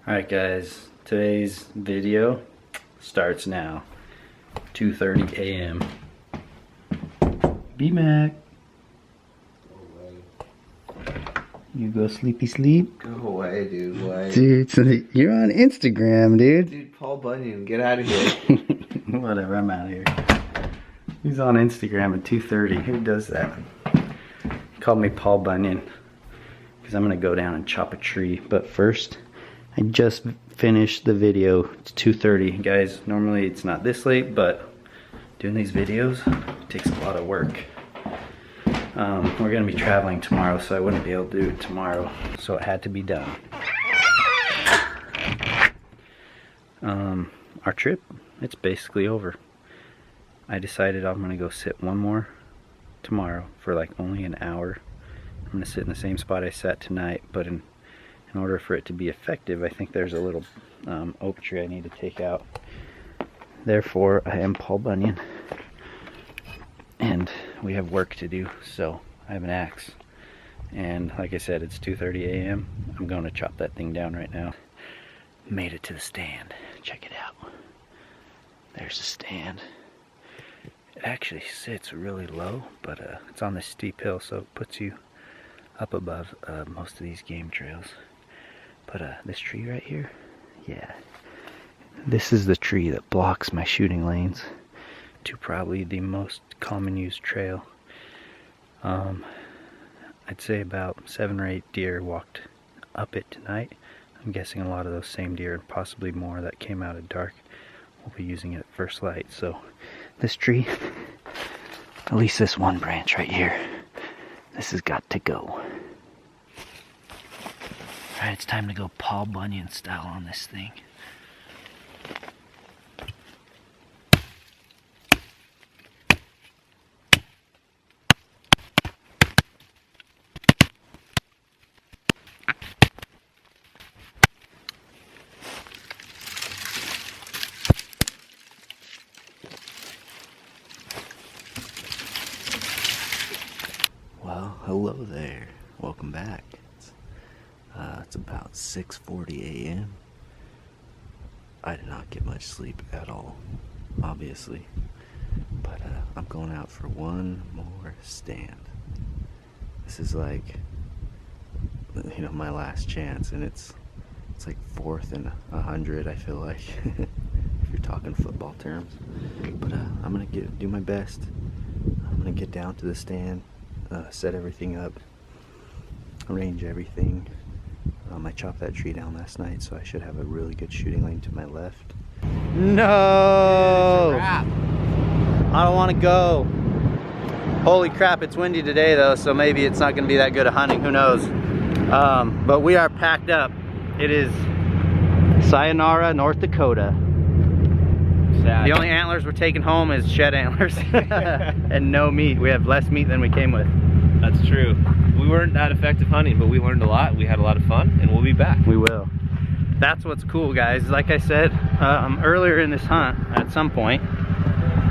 Alright guys, today's video starts now, 2:30 a.m. B-Mac. You go sleepy sleep? Go away, dude. Why? Dude, so you're on Instagram, dude. Dude, Paul Bunyan, get out of here. Whatever, I'm out of here. He's on Instagram at 2:30. Who does that? He called me Paul Bunyan because I'm gonna go down and chop a tree. But first, I just finished the video. It's 2:30. Guys, normally it's not this late, but doing these videos takes a lot of work. We're gonna be traveling tomorrow, so I wouldn't be able to do it tomorrow, so it had to be done. Our trip, it's basically over. I decided I'm gonna go sit one more tomorrow for like only an hour. I'm gonna sit in the same spot I sat tonight, but in order for it to be effective, I think there's a little oak tree I need to take out. Therefore, I am Paul Bunyan, and we have work to do, so I have an axe. And like I said, it's 2:30 a.m. I'm going to chop that thing down right now. Made it to the stand. Check it out. There's the stand. It actually sits really low, but it's on this steep hill, so it puts you up above most of these game trails. But this tree right here, yeah, this is the tree that blocks my shooting lanes to probably the most common used trail. I'd say about 7 or 8 deer walked up it tonight. I'm guessing a lot of those same deer, and possibly more that came out at dark, will be using it at first light. So this tree, at least this one branch right here, this has got to go. Alright, it's time to go Paul Bunyan style on this thing. Well, hello there. Welcome back. It's about 6:40 a.m. I did not get much sleep at all, obviously, but I'm going out for one more stand. This is like, you know, my last chance, and it's like 4th and 100, I feel like, if you're talking football terms. But I'm gonna do my best. I'm gonna get down to the stand, set everything up, arrange everything. I chopped that tree down last night, so I should have a really good shooting lane to my left. No! Dude, I don't want to go. Holy crap, it's windy today though, so maybe it's not going to be that good of hunting, who knows. But we are packed up. It is sayonara, North Dakota. Sad. The only antlers we're taking home is shed antlers and no meat. We have less meat than we came with. That's true. We weren't that effective hunting, but we learned a lot. We had a lot of fun, and we'll be back. We will. That's what's cool, guys. Like I said earlier in this hunt, at some point,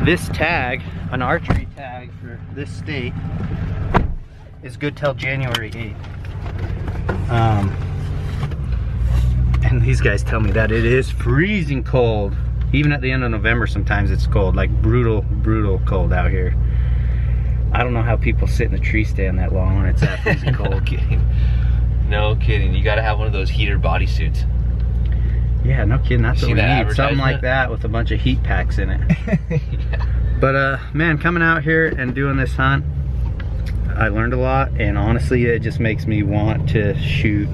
this tag, an archery tag for this state, is good till January 8th. And these guys tell me that it is freezing cold. Even at the end of November, sometimes it's cold, like brutal, brutal cold out here. I don't know how people sit in the tree stand that long when it's that freezing cold. No kidding. No kidding. You gotta have one of those heater bodysuits. Yeah, no kidding. That's what we need. Something like that with a bunch of heat packs in it. Yeah. But man, coming out here and doing this hunt, I learned a lot, and honestly, it just makes me want to shoot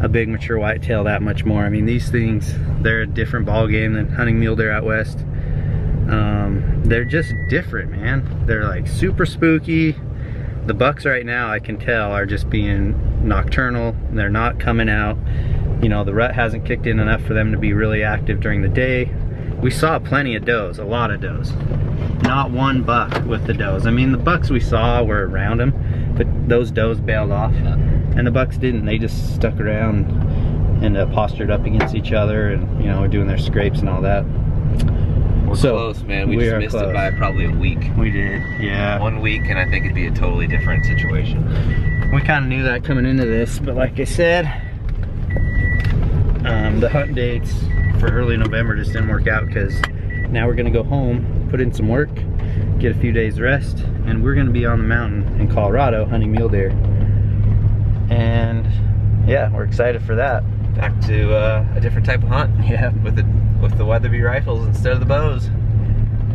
a big mature whitetail that much more. I mean, these things, they're a different ball game than hunting mule deer out west. They're just different, man. They're like super spooky. The bucks right now, I can tell, are just being nocturnal. They're not coming out. You know, the rut hasn't kicked in enough for them to be really active during the day. We saw plenty of does, a lot of does. Not one buck with the does. I mean, the bucks we saw were around them, but those does bailed off. And the bucks didn't. They just stuck around and postured up against each other, and, you know, were doing their scrapes and all that. We're close, man. We just missed it by probably a week. We did, yeah. 1 week, and I think it'd be a totally different situation. We kind of knew that coming into this, but like I said, The hunt dates for early November just didn't work out because now we're gonna go home, put in some work, get a few days rest, and we're gonna be on the mountain in Colorado hunting mule deer. And yeah, we're excited for that. Back to a different type of hunt. Yeah, with the Weatherby rifles instead of the bows.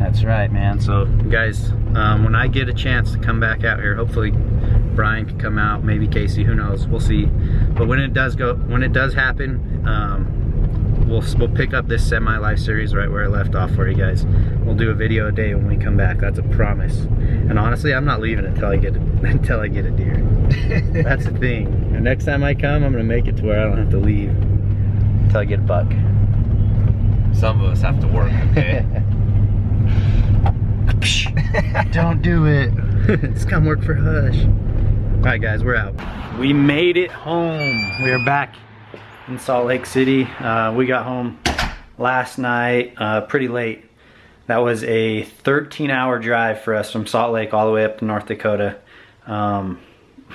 that's right, man. So guys, when I get a chance to come back out here, hopefully Brian can come out, maybe Casey, who knows, we'll see. But when it does happen, we'll pick up this semi-live series right where I left off for you guys. We'll do a video a day when we come back. That's a promise. And honestly, I'm not leaving until I get a deer. That's the thing. And next time I come, I'm gonna make it to where I don't have to leave until I get a buck. Some of us have to work, okay? Don't do it. Just come work for Hush. All right, guys, we're out. We made it home. We are back in Salt Lake City. We got home last night pretty late. That was a 13-hour drive for us from Salt Lake all the way up to North Dakota.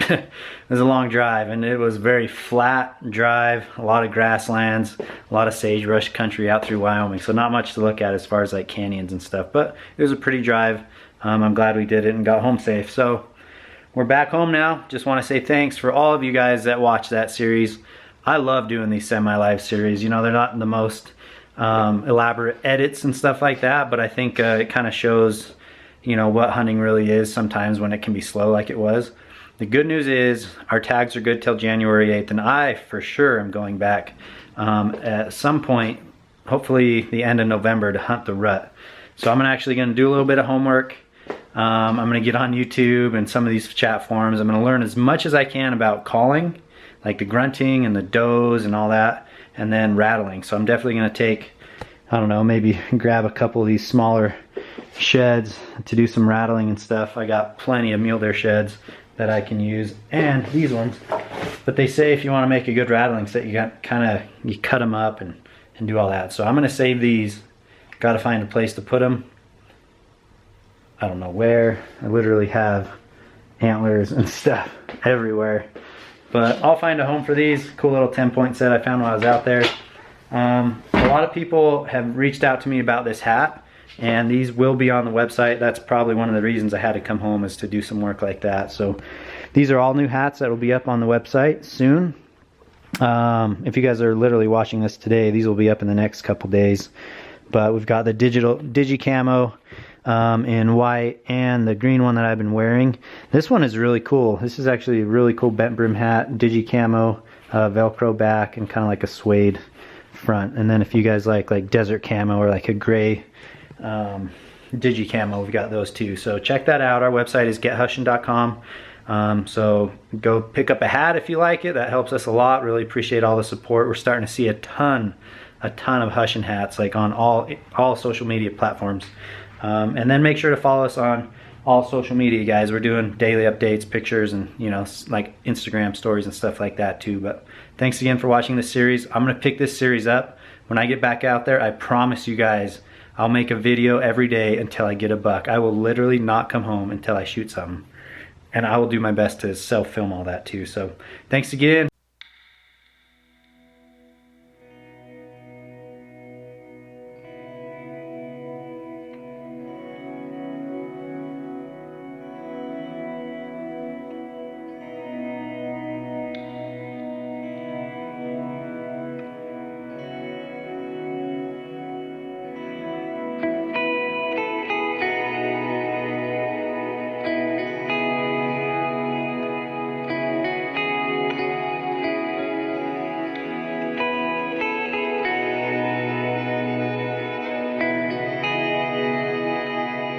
It was a long drive, and it was a very flat drive, a lot of grasslands, a lot of sagebrush country out through Wyoming, so not much to look at as far as like canyons and stuff, but it was a pretty drive. I'm glad we did it and got home safe. So we're back home now. Just want to say thanks for all of you guys that watched that series. I love doing these semi-live series. You know, they're not the most elaborate edits and stuff like that, but I think it kind of shows, you know, what hunting really is sometimes when it can be slow like it was. The good news is our tags are good till January 8th, and I for sure am going back at some point, hopefully the end of November, to hunt the rut. So I'm actually going to do a little bit of homework. I'm going to get on YouTube and some of these chat forums. I'm going to learn as much as I can about calling, like the grunting and the does and all that, and then rattling. So I'm definitely going to take, I don't know, maybe grab a couple of these smaller sheds to do some rattling and stuff. I got plenty of mule deer sheds that I can use, and these ones. But they say if you want to make a good rattling set, you got you cut them up and do all that. So I'm going to save these. Got to find a place to put them. I don't know where. I literally have antlers and stuff everywhere. But I'll find a home for these. Cool little 10-point set I found while I was out there. A lot of people have reached out to me about this hat, and these will be on the website. That's probably one of the reasons I had to come home, is to do some work like that. So these are all new hats that will be up on the website soon. If you guys are literally watching this today, these will be up in the next couple days. But we've got the digi camo in white, and the green one that I've been wearing. This one is really cool. This is actually a really cool bent brim hat, digi camo, Velcro back, and kind of like a suede front. And then if you guys like desert camo or like a gray digi camo, we've got those too. So check that out. Our website is gethushin.com. So go pick up a hat if you like it. That helps us a lot. Really appreciate all the support. We're starting to see a ton of Hushin hats, like on all social media platforms. And then make sure to follow us on all social media, guys. We're doing daily updates, pictures, and you know, like Instagram stories and stuff like that too. But thanks again for watching this series. I'm gonna pick this series up when I get back out there. I promise you guys, I'll make a video every day until I get a buck. I will literally not come home until I shoot something. And I will do my best to self-film all that too. So thanks again.